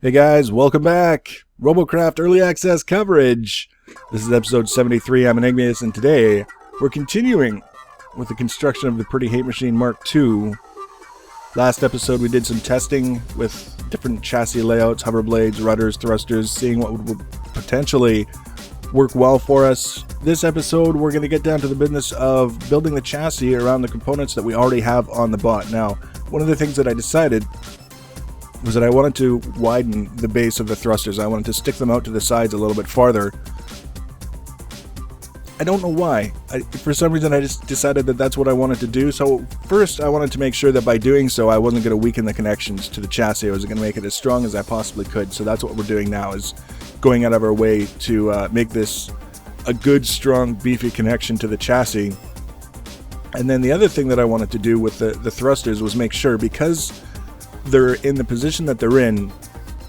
Hey guys, welcome back. Robocraft Early Access coverage. This is episode 73. I'm Enigmaeus, and today we're continuing with the construction of the Prety Hate Machine Mk.II. Last episode we did some testing with different chassis layouts, hover blades, rudders, thrusters, seeing what would potentially work well for us. This episode we're going to get down to the business of building the chassis around the components that we already have on the bot. Now, one of the things that I decided was that I wanted to widen the base of the thrusters. I wanted to stick them out to the sides a little bit farther. I don't know why. For some reason I just decided that that's what I wanted to do. So first I wanted to make sure that by doing so I wasn't going to weaken the connections to the chassis. I was going to make it as strong as I possibly could. So that's what we're doing now, is going out of our way to make this a good, strong, beefy connection to the chassis. And then the other thing that I wanted to do with the thrusters was make sure, because they're in the position that they're in,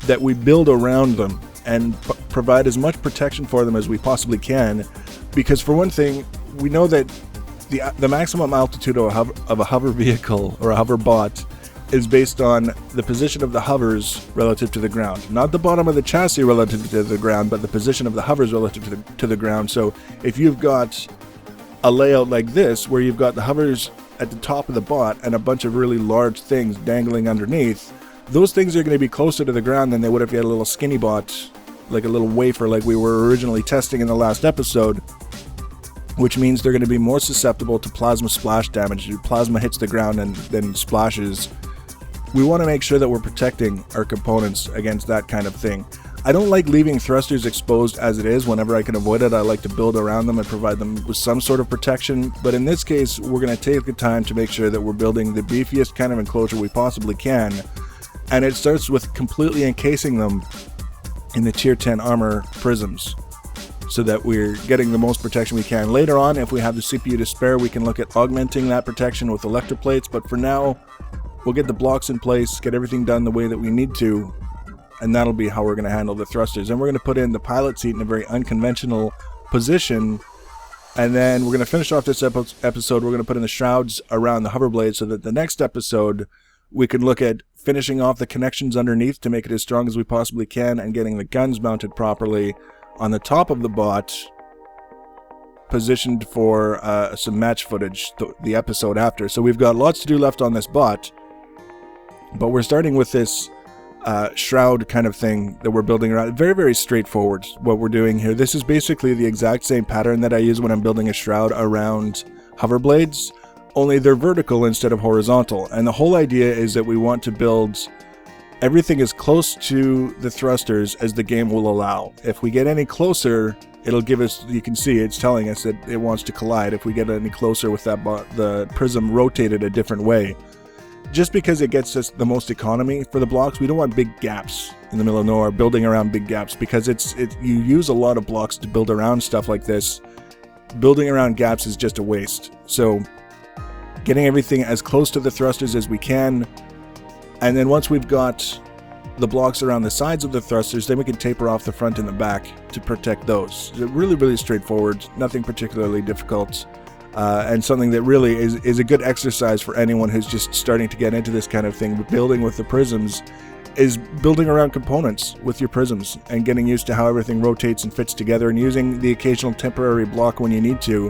that we build around them and provide as much protection for them as we possibly can. Because for one thing, we know that the maximum altitude of a hover vehicle or a hover bot is based on the position of the hovers relative to the ground. Not the bottom of the chassis relative to the ground, but the position of the hovers relative to the ground. So if you've got a layout like this, where you've got the hovers at the top of the bot and a bunch of really large things dangling underneath, those things are going to be closer to the ground than they would if you had a little skinny bot, like a little wafer like we were originally testing in the last episode, which means they're going to be more susceptible to plasma splash damage. Plasma hits the ground and then splashes. We want to make sure that we're protecting our components against that kind of thing. I don't like leaving thrusters exposed as it is. Whenever I can avoid it, I like to build around them and provide them with some sort of protection. But in this case, we're going to take the time to make sure that we're building the beefiest kind of enclosure we possibly can. And it starts with completely encasing them in the tier 10 armor prisms, so that we're getting the most protection we can. Later on, if we have the CPU to spare, we can look at augmenting that protection with electroplates. But for now, we'll get the blocks in place, get everything done the way that we need to, and that'll be how we're going to handle the thrusters. And we're going to put in the pilot seat in a very unconventional position. And then we're going to finish off this episode. We're going to put in the shrouds around the hover blade, so that the next episode we can look at finishing off the connections underneath to make it as strong as we possibly can, and getting the guns mounted properly on the top of the bot, positioned for some match footage the episode after. So we've got lots to do left on this bot, but we're starting with this shroud kind of thing that we're building around. Very, very straightforward what we're doing here. This is basically the exact same pattern that I use when I'm building a shroud around hover blades, only they're vertical instead of horizontal. And the whole idea is that we want to build everything as close to the thrusters as the game will allow. If we get any closer, it'll give us, you can see it's telling us that it wants to collide if we get any closer with that the prism rotated a different way. Just because it gets us the most economy for the blocks. We don't want big gaps in the middle of nowhere, building around big gaps, because you use a lot of blocks to build around stuff like this. Building around gaps is just a waste. So getting everything as close to the thrusters as we can, and then once we've got the blocks around the sides of the thrusters, then we can taper off the front and the back to protect those. Really, really straightforward, nothing particularly difficult. And something that really is a good exercise for anyone who's just starting to get into this kind of thing. But building with the prisms is building around components with your prisms and getting used to how everything rotates and fits together, and using the occasional temporary block when you need to.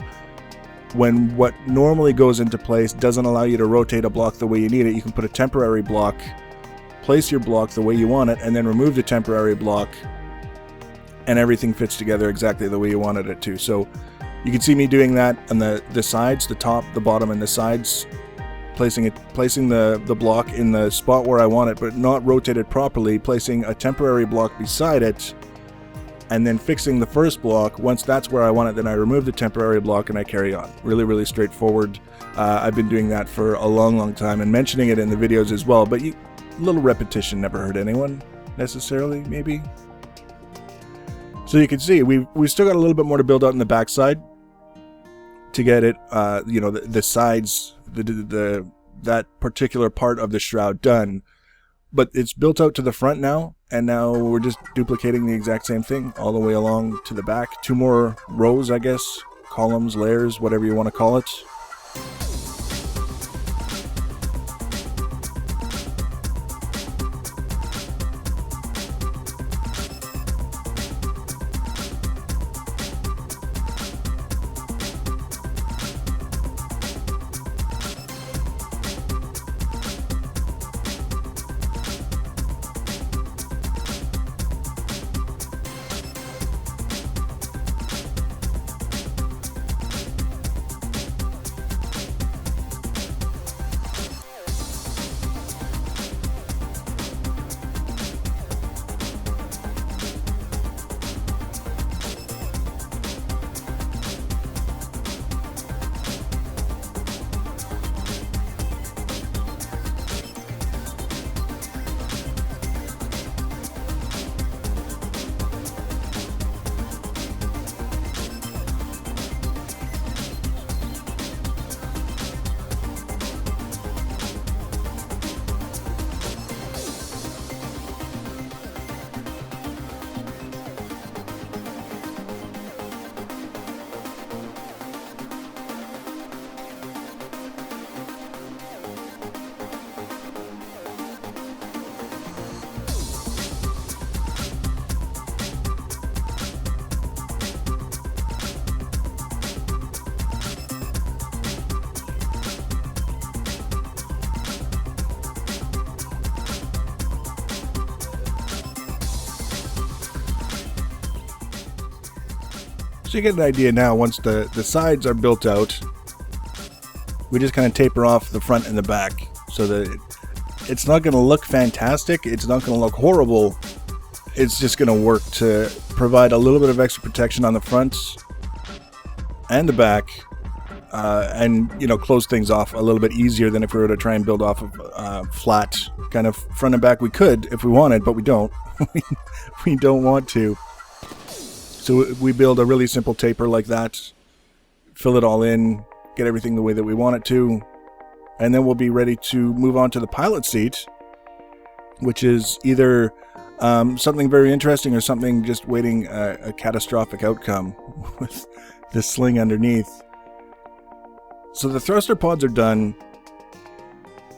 When what normally goes into place doesn't allow you to rotate a block the way you need it, you can put a temporary block, place your block the way you want it, and then remove the temporary block, and everything fits together exactly the way you wanted it to. So you can see me doing that on the sides, the top, the bottom, and the sides, placing the block in the spot where I want it, but not rotated properly, placing a temporary block beside it, and then fixing the first block. Once that's where I want it, then I remove the temporary block and I carry on. Really, really straightforward. I've been doing that for a long, long time, and mentioning it in the videos as well, but a little repetition never hurt anyone, necessarily, maybe. So you can see, we've still got a little bit more to build out in the backside to get it, the sides, that particular part of the shroud done. But it's built out to the front now, and now we're just duplicating the exact same thing all the way along to the back. 2 more rows, I guess, columns, layers, whatever you want to call it. So you get an idea now, once the sides are built out, we just kind of taper off the front and the back so that it's not going to look fantastic, it's not going to look horrible, it's just going to work to provide a little bit of extra protection on the front and the back, and close things off a little bit easier than if we were to try and build off of flat kind of front and back. We could if we wanted, but we don't. We don't want to. So we build a really simple taper like that, fill it all in, get everything the way that we want it to, and then we'll be ready to move on to the pilot seat, which is either something very interesting or something just waiting a catastrophic outcome with the sling underneath. So the thruster pods are done.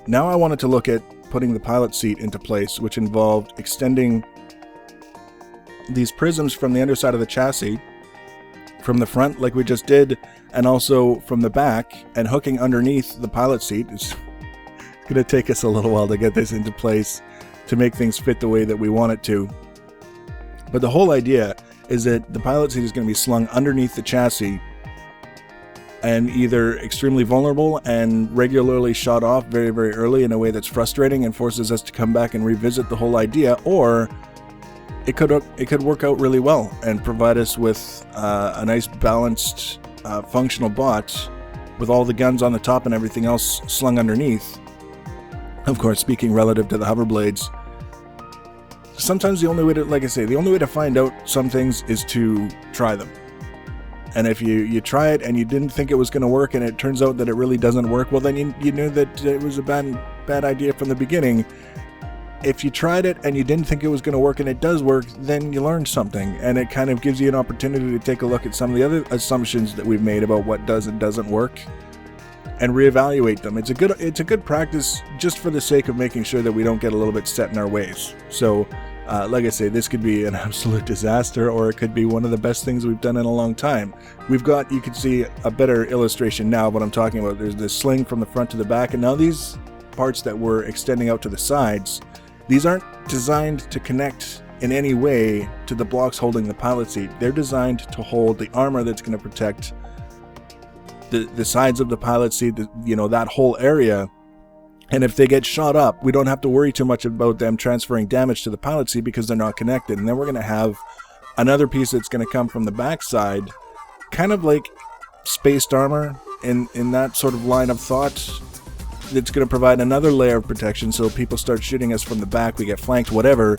Now I wanted to look at putting the pilot seat into place, which involved extending these prisms from the underside of the chassis, from the front like we just did, and also from the back, and hooking underneath the pilot seat. It's going to take us a little while to get this into place to make things fit the way that we want it to. But the whole idea is that the pilot seat is going to be slung underneath the chassis and either extremely vulnerable and regularly shot off very, very early in a way that's frustrating and forces us to come back and revisit the whole idea, or it could work out really well and provide us with a nice balanced functional bot with all the guns on the top and everything else slung underneath. Of course, speaking relative to the hover blades, sometimes the only way to find out some things is to try them. And if you try it and you didn't think it was going to work and it turns out that it really doesn't work, well then you knew that it was a bad idea from the beginning. If you tried it and you didn't think it was going to work and it does work, then you learned something, and it kind of gives you an opportunity to take a look at some of the other assumptions that we've made about what does and doesn't work and reevaluate them. It's a good practice just for the sake of making sure that we don't get a little bit set in our ways. So like I say, this could be an absolute disaster, or it could be one of the best things we've done in a long time. You can see a better illustration now of what I'm talking about. There's this sling from the front to the back, and now these parts that we're extending out to the sides, these aren't designed to connect in any way to the blocks holding the pilot seat. They're designed to hold the armor that's going to protect the sides of the pilot seat, that whole area. And if they get shot up, we don't have to worry too much about them transferring damage to the pilot seat because they're not connected. And then we're going to have another piece that's going to come from the backside, kind of like spaced armor in that sort of line of thought, that's going to provide another layer of protection. So if people start shooting us from the back, we get flanked, whatever,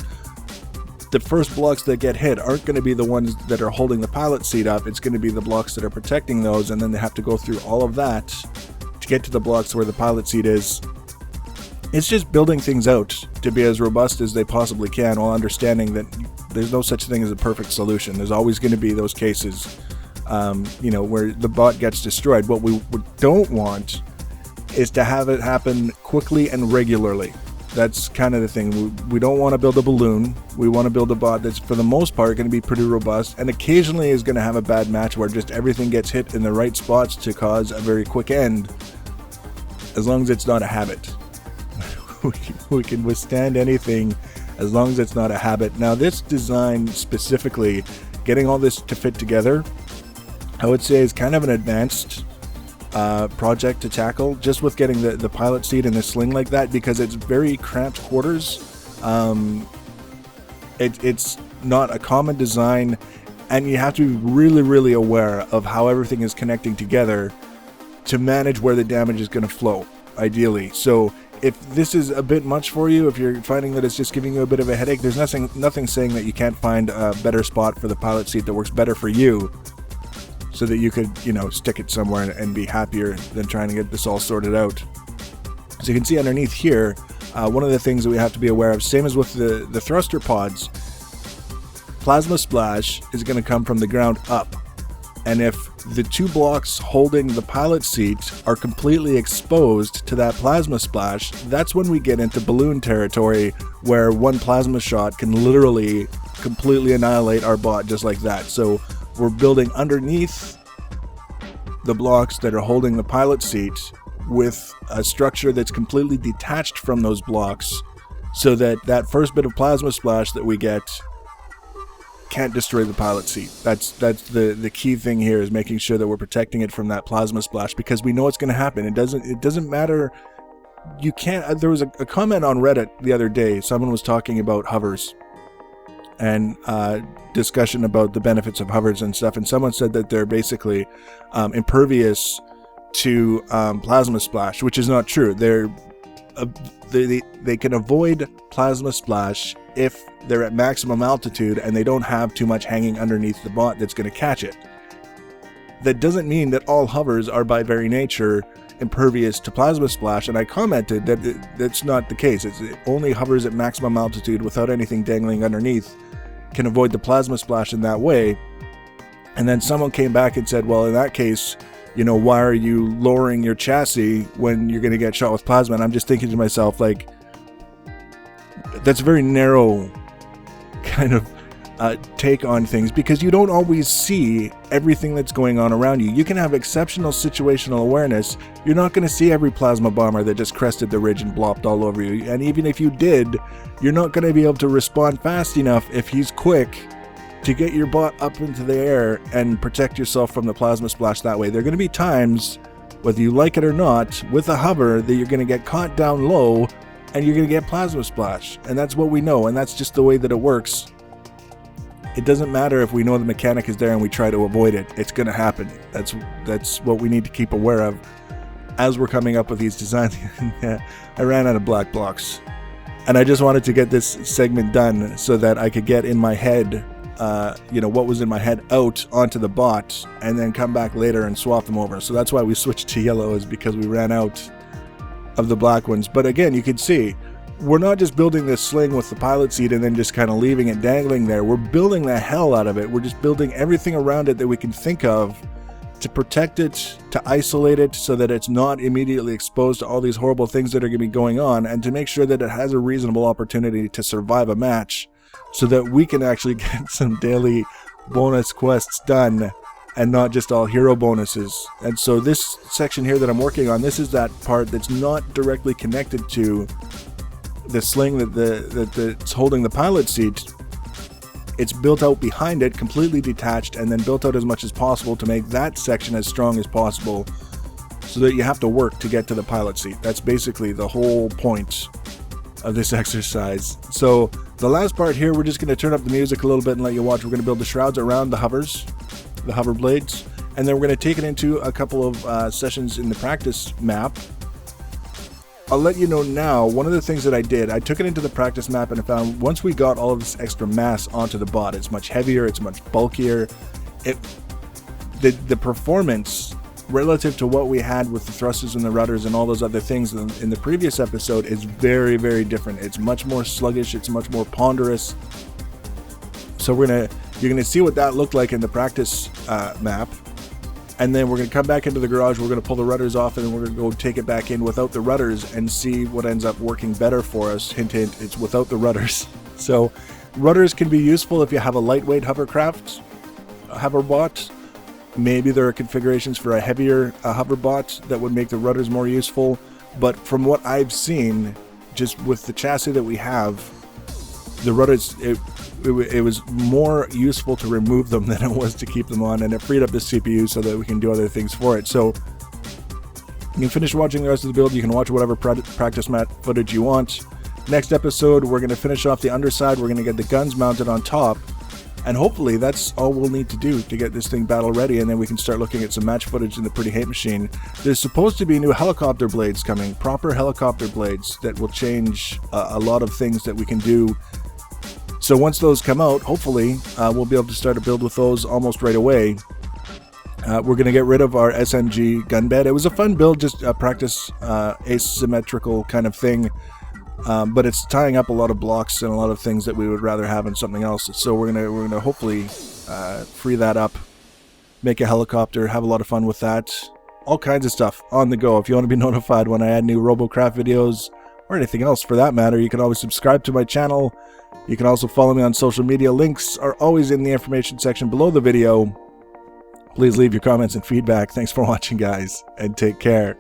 the first blocks that get hit aren't going to be the ones that are holding the pilot seat up. It's going to be the blocks that are protecting those, and then they have to go through all of that to get to the blocks where the pilot seat is. It's just building things out to be as robust as they possibly can, while understanding that there's no such thing as a perfect solution. There's always going to be those cases, where the bot gets destroyed. What we don't want is to have it happen quickly and regularly. That's kind of the thing. We don't want to build a balloon. We want to build a bot that's, for the most part, going to be pretty robust, and occasionally is going to have a bad match where just everything gets hit in the right spots to cause a very quick end, as long as it's not a habit. We can withstand anything as long as it's not a habit. Now, this design specifically, getting all this to fit together, I would say is kind of an advanced project to tackle, just with getting the pilot seat and the sling like that, because it's very cramped quarters. It's not a common design, and you have to be really, really aware of how everything is connecting together to manage where the damage is going to flow, ideally. So if this is a bit much for you, if you're finding that it's just giving you a bit of a headache, there's nothing saying that you can't find a better spot for the pilot seat that works better for you, so that you could, stick it somewhere and be happier than trying to get this all sorted out. So you can see underneath here, one of the things that we have to be aware of, same as with the thruster pods, plasma splash is going to come from the ground up. And if the two blocks holding the pilot seat are completely exposed to that plasma splash, that's when we get into balloon territory, where one plasma shot can literally completely annihilate our bot just like that. So we're building underneath the blocks that are holding the pilot seat with a structure that's completely detached from those blocks, so that first bit of plasma splash that we get can't destroy the pilot seat. That's the key thing here, is making sure that we're protecting it from that plasma splash, because we know it's going to happen. It doesn't matter. You can't. There was a comment on Reddit the other day. Someone was talking about hovers and discussion about the benefits of hovers and stuff, and someone said that they're basically impervious to plasma splash, which is not true. They can avoid plasma splash if they're at maximum altitude and they don't have too much hanging underneath the bot that's going to catch it. That doesn't mean that all hovers are by very nature impervious to plasma splash, and I commented that that's not the case. It's only hovers at maximum altitude without anything dangling underneath can avoid the plasma splash in that way. And then someone came back and said, well, in that case, you know, why are you lowering your chassis when you're going to get shot with plasma? And I'm just thinking to myself, like, that's a very narrow kind of take on things, because you don't always see everything that's going on around you. You can have exceptional situational awareness. You're not going to see every plasma bomber that just crested the ridge and blopped all over you. And even if you did, you're not going to be able to respond fast enough if he's quick to get your bot up into the air and protect yourself from the plasma splash that way. There are going to be times, whether you like it or not, with a hover that you're going to get caught down low and you're going to get plasma splash. And that's what we know, and that's just the way that it works. It doesn't matter if we know the mechanic is there and we try to avoid it. It's going to happen. That's what we need to keep aware of as we're coming up with these designs. I ran out of black blocks, and I just wanted to get this segment done so that I could get in my head what was in my head out onto the bot, and then come back later and swap them over. So that's why we switched to yellow, is because we ran out of the black ones. But again, you can see we're not just building this sling with the pilot seat and then just kind of leaving it dangling there. We're building the hell out of it. We're just building everything around it that we can think of to protect it, to isolate it so that it's not immediately exposed to all these horrible things that are going to be going on, and to make sure that it has a reasonable opportunity to survive a match, so that we can actually get some daily bonus quests done and not just all hero bonuses. And so this section here that I'm working on, this is that part that's not directly connected to the sling that's holding the pilot seat. It's built out behind it, completely detached, and then built out as much as possible to make that section as strong as possible, so that you have to work to get to the pilot seat. That's basically the whole point of this exercise. So the last part here, we're just going to turn up the music a little bit and let you watch. We're going to build the shrouds around the hovers, the hover blades, and then we're going to take it into a couple of sessions in the practice map. I'll let you know now, one of the things that I did, I took it into the practice map and I found once we got all of this extra mass onto the bot, it's much heavier, it's much bulkier. The performance relative to what we had with the thrusters and the rudders and all those other things in the previous episode is very, very different. It's much more sluggish, it's much more ponderous. So you're gonna see what that looked like in the practice map. And then we're going to come back into the garage, we're going to pull the rudders off, and then we're going to go take it back in without the rudders and see what ends up working better for us. Hint, hint, it's without the rudders. So rudders can be useful if you have a lightweight hovercraft, hoverbot. Maybe there are configurations for a heavier hoverbot that would make the rudders more useful. But from what I've seen, just with the chassis that we have, the rudders, it was more useful to remove them than it was to keep them on, and it freed up the CPU so that we can do other things for it. So you can finish watching the rest of the build. You can watch whatever practice mat footage you want. Next episode, we're going to finish off the underside. We're going to get the guns mounted on top, and hopefully that's all we'll need to do to get this thing battle ready, and then we can start looking at some match footage in the Pretty Hate Machine. There's supposed to be new helicopter blades coming, proper helicopter blades that will change a lot of things that we can do. So once those come out, hopefully we'll be able to start a build with those almost right away. We're going to get rid of our SMG gun bed. It was a fun build, just a practice asymmetrical kind of thing, but it's tying up a lot of blocks and a lot of things that we would rather have in something else. So we're gonna hopefully free that up, make a helicopter, have a lot of fun with that. All kinds of stuff on the go. If you want to be notified when I add new Robocraft videos, or anything else for that matter, you can always subscribe to my channel. You can also follow me on social media. Links are always in the information section below the video. Please leave your comments and feedback. Thanks for watching, guys, and take care.